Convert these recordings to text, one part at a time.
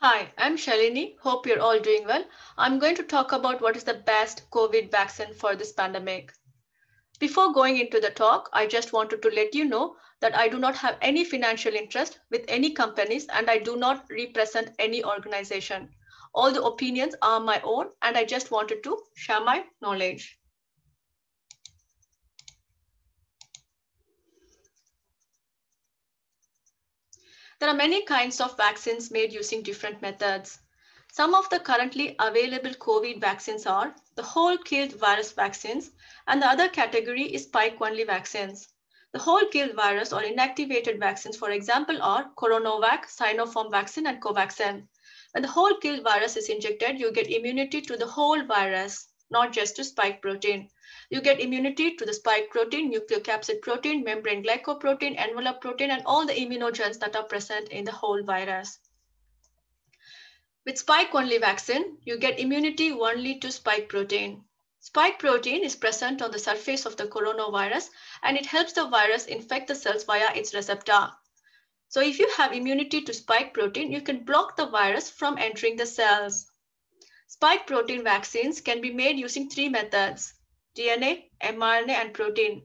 Hi, I'm Shalini. Hope you're all doing well. I'm going to talk about what is the best COVID vaccine for this pandemic. Before going into the talk, I just wanted to let you know that I do not have any financial interest with any companies and I do not represent any organization. All the opinions are my own and I just wanted to share my knowledge. There are many kinds of vaccines made using different methods. Some of the currently available COVID vaccines are the whole killed virus vaccines, and the other category is spike only vaccines. The whole killed virus or inactivated vaccines, for example, are Coronavac, Sinopharm vaccine, and Covaxin. When the whole killed virus is injected, you get immunity to the whole virus, not just to spike protein. You get immunity to the spike protein, nucleocapsid protein, membrane glycoprotein, envelope protein, and all the immunogens that are present in the whole virus. With spike-only vaccine, you get immunity only to spike protein. Spike protein is present on the surface of the coronavirus and it helps the virus infect the cells via its receptor. So if you have immunity to spike protein, you can block the virus from entering the cells. Spike protein vaccines can be made using three methods: DNA, mRNA, and protein.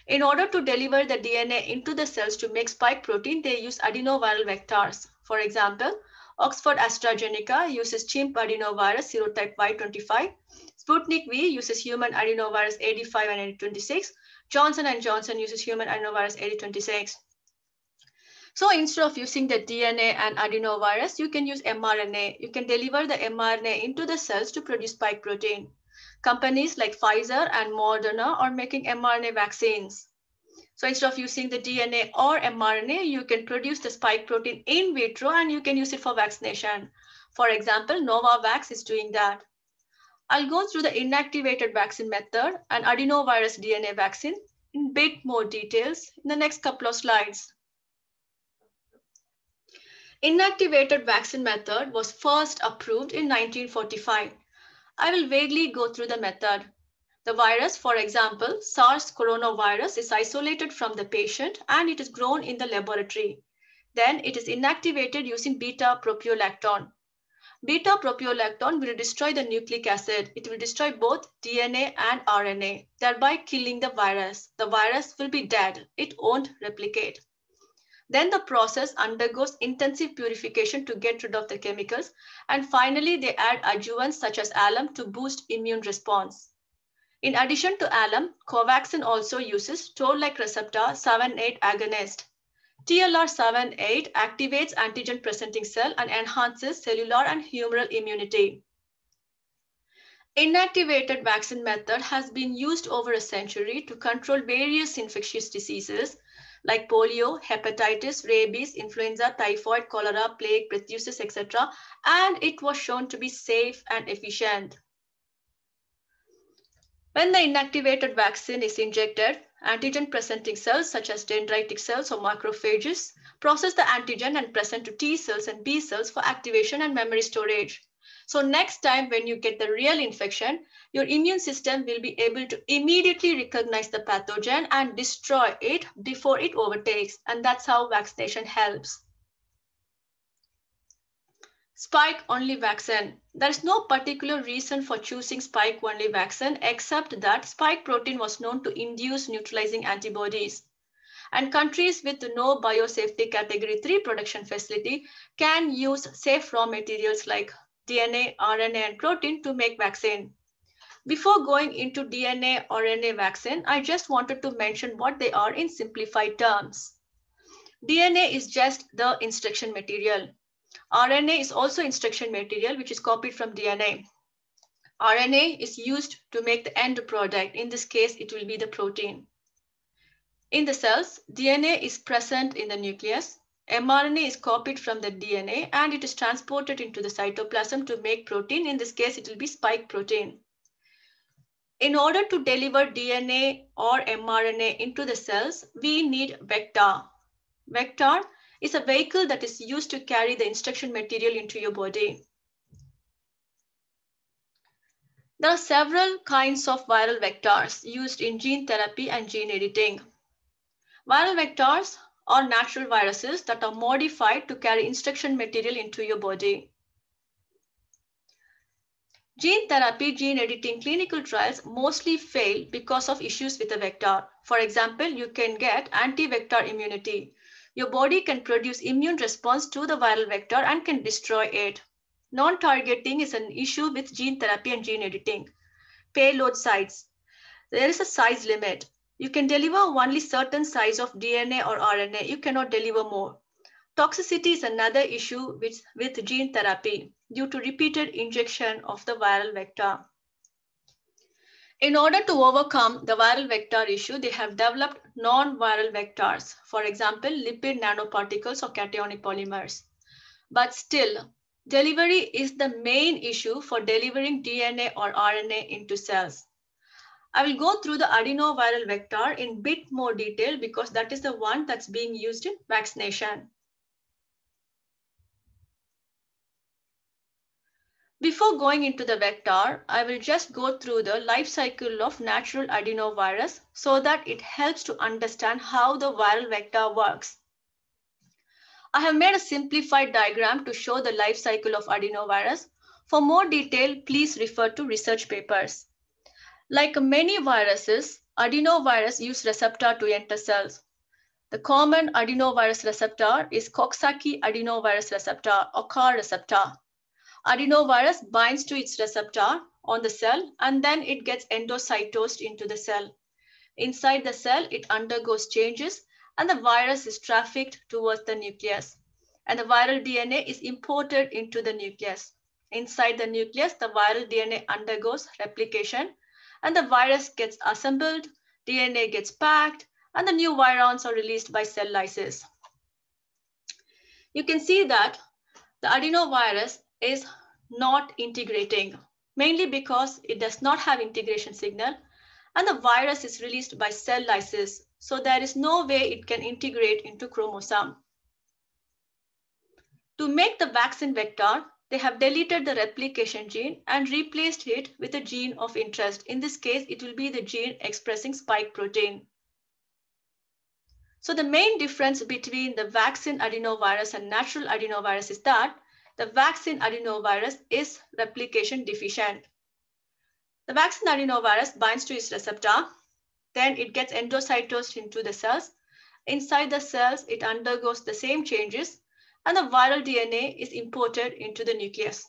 In order to deliver the DNA into the cells to make spike protein, they use adenoviral vectors. For example, Oxford AstraZeneca uses chimp adenovirus serotype Y25. Sputnik V uses human adenovirus 85 and 826. Johnson & Johnson uses human adenovirus 8026. So instead of using the DNA and adenovirus, you can use mRNA. You can deliver the mRNA into the cells to produce spike protein. Companies like Pfizer and Moderna are making mRNA vaccines. So instead of using the DNA or mRNA, you can produce the spike protein in vitro and you can use it for vaccination. For example, Novavax is doing that. I'll go through the inactivated vaccine method and adenovirus DNA vaccine in bit more details in the next couple of slides. Inactivated vaccine method was first approved in 1945. I will vaguely go through the method. The virus, for example, SARS coronavirus, is isolated from the patient and it is grown in the laboratory. Then it is inactivated using beta-propiolactone. Beta-propiolactone will destroy the nucleic acid. It will destroy both DNA and RNA, thereby killing the virus. The virus will be dead. It won't replicate. Then the process undergoes intensive purification to get rid of the chemicals. And finally, they add adjuvants such as alum to boost immune response. In addition to alum, Covaxin also uses toll-like receptor 7-8 agonist. TLR7-8 activates antigen-presenting cell and enhances cellular and humoral immunity. Inactivated vaccine method has been used over a century to control various infectious diseases like polio, hepatitis, rabies, influenza, typhoid, cholera, plague, pertussis, etc. And it was shown to be safe and efficient. When the inactivated vaccine is injected, antigen-presenting cells such as dendritic cells or macrophages process the antigen and present to T cells and B cells for activation and memory storage. So next time when you get the real infection, your immune system will be able to immediately recognize the pathogen and destroy it before it overtakes. And that's how vaccination helps. Spike-only vaccine. There is no particular reason for choosing spike-only vaccine except that spike protein was known to induce neutralizing antibodies. And countries with no biosafety category 3 production facility can use safe raw materials like DNA, RNA, and protein to make vaccine. Before going into DNA, RNA vaccine, I just wanted to mention what they are in simplified terms. DNA is just the instruction material. RNA is also instruction material which is copied from DNA. RNA is used to make the end product. In this case, it will be the protein. In the cells, DNA is present in the nucleus. mRNA is copied from the DNA and it is transported into the cytoplasm to make protein. In this case, it will be spike protein. In order to deliver DNA or mRNA into the cells, we need vector. Vector is a vehicle that is used to carry the instruction material into your body. There are several kinds of viral vectors used in gene therapy and gene editing. Viral vectors are natural viruses that are modified to carry instruction material into your body. Gene therapy, gene editing clinical trials mostly fail because of issues with the vector. For example, you can get anti-vector immunity. Your body can produce immune response to the viral vector and can destroy it. Non-targeting is an issue with gene therapy and gene editing. Payload size. There is a size limit. You can deliver only certain size of DNA or RNA. You cannot deliver more. Toxicity is another issue with gene therapy due to repeated injection of the viral vector. In order to overcome the viral vector issue, they have developed non-viral vectors, for example, lipid nanoparticles or cationic polymers. But still, delivery is the main issue for delivering DNA or RNA into cells. I will go through the adenoviral vector in bit more detail because that is the one that's being used in vaccination. Before going into the vector, I will just go through the life cycle of natural adenovirus so that it helps to understand how the viral vector works. I have made a simplified diagram to show the life cycle of adenovirus. For more detail, please refer to research papers. Like many viruses, adenovirus use receptor to enter cells. The common adenovirus receptor is Coxsackie adenovirus receptor or CAR receptor. Adenovirus binds to its receptor on the cell and then it gets endocytosed into the cell. Inside the cell, it undergoes changes and the virus is trafficked towards the nucleus. And the viral DNA is imported into the nucleus. Inside the nucleus, the viral DNA undergoes replication and the virus gets assembled, DNA gets packed, and the new virons are released by cell lysis. You can see that the adenovirus is not integrating, mainly because it does not have integration signal and the virus is released by cell lysis. So there is no way it can integrate into chromosome. To make the vaccine vector, they have deleted the replication gene and replaced it with a gene of interest. In this case, it will be the gene expressing spike protein. So the main difference between the vaccine adenovirus and natural adenovirus is that the vaccine adenovirus is replication deficient. The vaccine adenovirus binds to its receptor, then it gets endocytosed into the cells. Inside the cells, it undergoes the same changes, and the viral DNA is imported into the nucleus.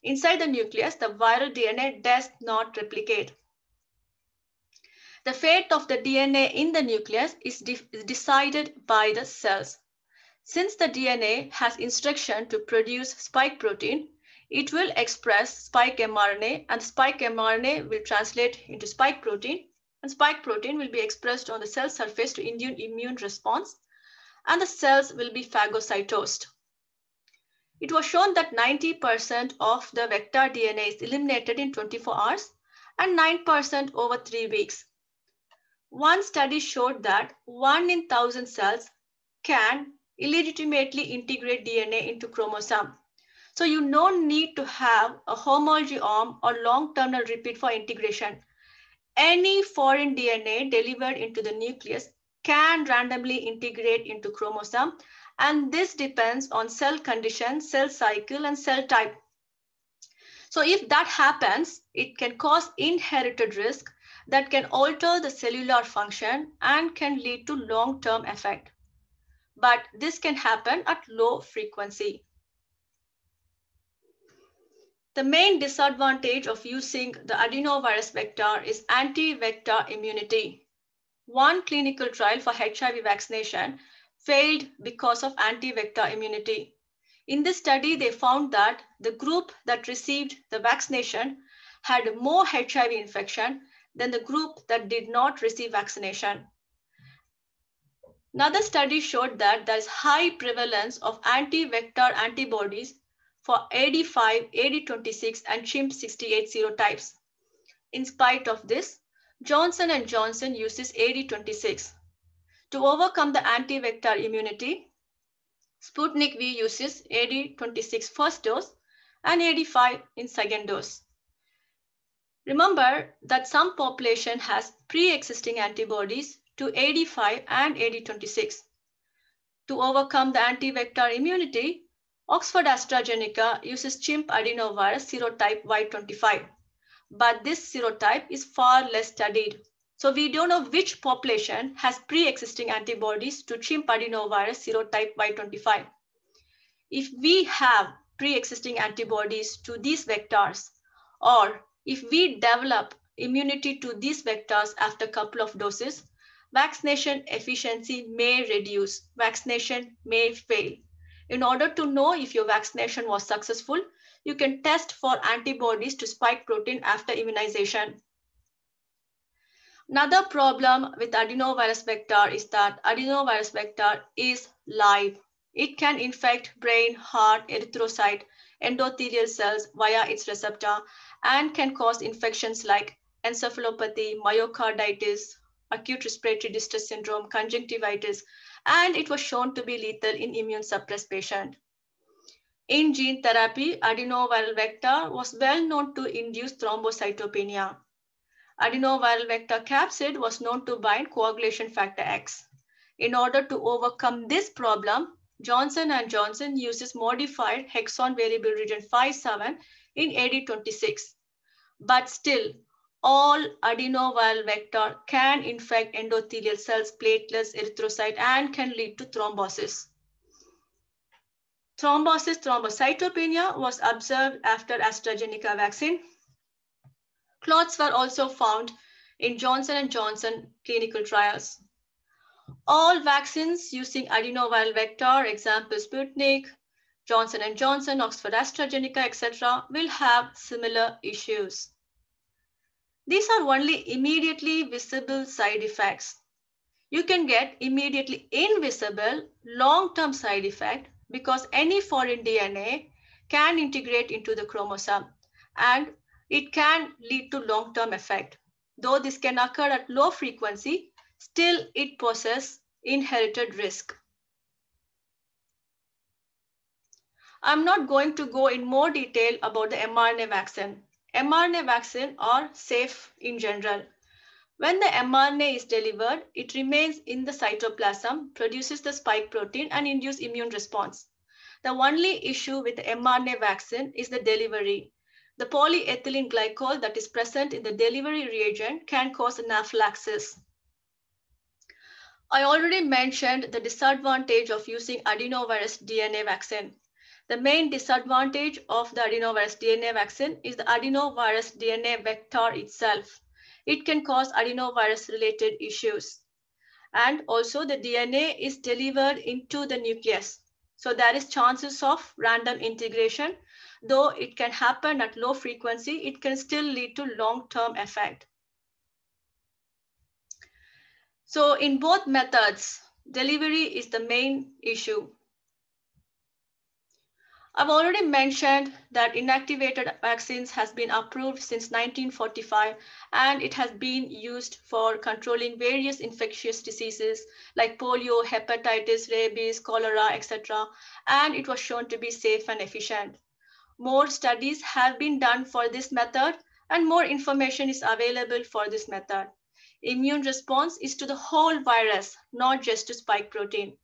Inside the nucleus, the viral DNA does not replicate. The fate of the DNA in the nucleus is decided by the cells. Since the DNA has instruction to produce spike protein, it will express spike mRNA and spike mRNA will translate into spike protein and spike protein will be expressed on the cell surface to induce immune response and the cells will be phagocytosed. It was shown that 90% of the vector DNA is eliminated in 24 hours and 9% over 3 weeks. One study showed that 1 in 1,000 cells can illegitimately integrate DNA into chromosome. So you don't need to have a homology arm or long terminal repeat for integration. Any foreign DNA delivered into the nucleus can randomly integrate into chromosome, and this depends on cell condition, cell cycle, and cell type. So if that happens, it can cause inherited risk that can alter the cellular function and can lead to long-term effect. But this can happen at low frequency. The main disadvantage of using the adenovirus vector is anti-vector immunity. One clinical trial for HIV vaccination failed because of anti-vector immunity. In this study, they found that the group that received the vaccination had more HIV infection than the group that did not receive vaccination. Another study showed that there is high prevalence of anti-vector antibodies for AD5, AD26, and CHIMP68 serotypes. In spite of this, Johnson & Johnson uses AD26. To overcome the anti-vector immunity, Sputnik V uses AD26 first dose and AD5 in second dose. Remember that some population has pre-existing antibodies to AD5 and AD26. To overcome the anti-vector immunity, Oxford AstraZeneca uses chimp adenovirus serotype Y25, but this serotype is far less studied. So we don't know which population has pre-existing antibodies to chimp adenovirus serotype Y25. If we have pre-existing antibodies to these vectors, or if we develop immunity to these vectors after a couple of doses, vaccination efficiency may reduce, vaccination may fail. In order to know if your vaccination was successful, you can test for antibodies to spike protein after immunization. Another problem with adenovirus vector is that adenovirus vector is live. It can infect brain, heart, erythrocyte, endothelial cells via its receptor and can cause infections like encephalopathy, myocarditis, acute respiratory distress syndrome, conjunctivitis, and it was shown to be lethal in immune suppressed patients. In gene therapy, adenoviral vector was well known to induce thrombocytopenia. Adenoviral vector capsid was known to bind coagulation factor X. In order to overcome this problem, Johnson & Johnson uses modified hexon variable region 5-7 in AD26. But still, all adenoviral vector can infect endothelial cells, platelets, erythrocyte, and can lead to thrombosis. Thrombocytopenia was observed after AstraZeneca vaccine. Clots were also found in Johnson & Johnson clinical trials. All vaccines using adenoviral vector, example Sputnik, Johnson & Johnson, Oxford AstraZeneca, etc., will have similar issues. These are only immediately visible side effects. You can get immediately invisible long-term side effect because any foreign DNA can integrate into the chromosome and it can lead to long-term effect. Though this can occur at low frequency, still it poses inherited risk. I'm not going to go in more detail about the mRNA vaccine. mRNA vaccines are safe in general. When the mRNA is delivered, it remains in the cytoplasm, produces the spike protein, and induces immune response. The only issue with the mRNA vaccine is the delivery. The polyethylene glycol that is present in the delivery reagent can cause anaphylaxis. I already mentioned the disadvantage of using adenovirus DNA vaccine. The main disadvantage of the adenovirus DNA vaccine is the adenovirus DNA vector itself. It can cause adenovirus-related issues. And also the DNA is delivered into the nucleus. So there is chances of random integration. Though it can happen at low frequency, it can still lead to long-term effect. So in both methods, delivery is the main issue. I've already mentioned that inactivated vaccines has been approved since 1945 and it has been used for controlling various infectious diseases like polio, hepatitis, rabies, cholera, etc. And it was shown to be safe and efficient. More studies have been done for this method and more information is available for this method. Immune response is to the whole virus, not just to spike protein.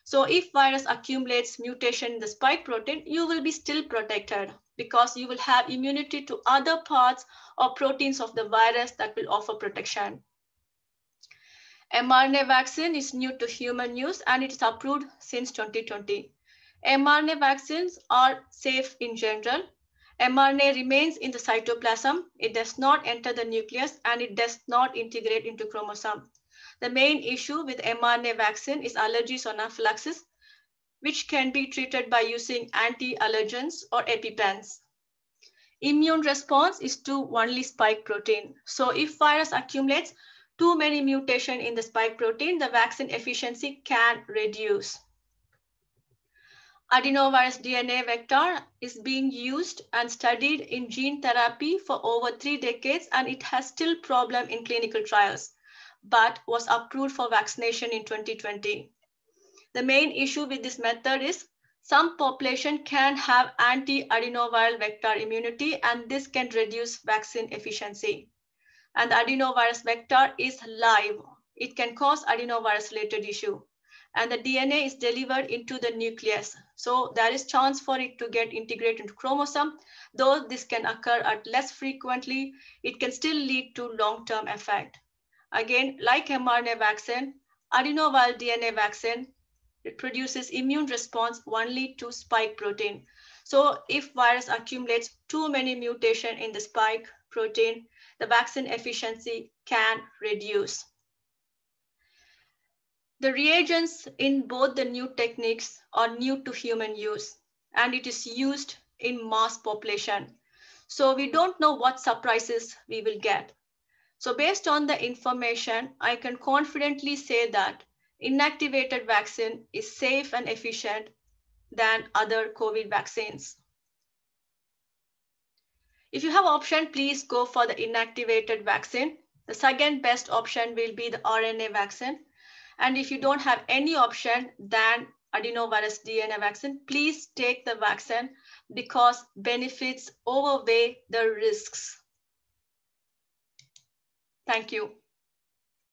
So if virus accumulates mutation in the spike protein, you will be still protected because you will have immunity to other parts or proteins of the virus that will offer protection. mRNA vaccine is new to human use and it is approved since 2020. mRNA vaccines are safe in general. mRNA remains in the cytoplasm. It does not enter the nucleus and it does not integrate into chromosome. The main issue with mRNA vaccine is allergies or anaphylaxis, which can be treated by using anti-allergens or EpiPens. Immune response is to only spike protein. So if virus accumulates too many mutations in the spike protein, the vaccine efficiency can reduce. Adenovirus DNA vector is being used and studied in gene therapy for over 3 decades and it has still problem in clinical trials, but was approved for vaccination in 2020. The main issue with this method is some population can have anti-adenoviral vector immunity and this can reduce vaccine efficiency. And the adenovirus vector is live. It can cause adenovirus-related issue. and the DNA is delivered into the nucleus. So there is chance for it to get integrated into chromosome. Though this can occur at less frequently, it can still lead to long-term effect. Again, like mRNA vaccine, adenoviral DNA vaccine, it produces immune response only to spike protein. So if virus accumulates too many mutations in the spike protein, the vaccine efficiency can reduce. The reagents in both the new techniques are new to human use, and it is used in mass population. So we don't know what surprises we will get. So based on the information, I can confidently say that inactivated vaccine is safe and efficient than other COVID vaccines. If you have option, please go for the inactivated vaccine. The second best option will be the RNA vaccine. And if you don't have any option than adenovirus DNA vaccine, please take the vaccine because benefits outweigh the risks. Thank you.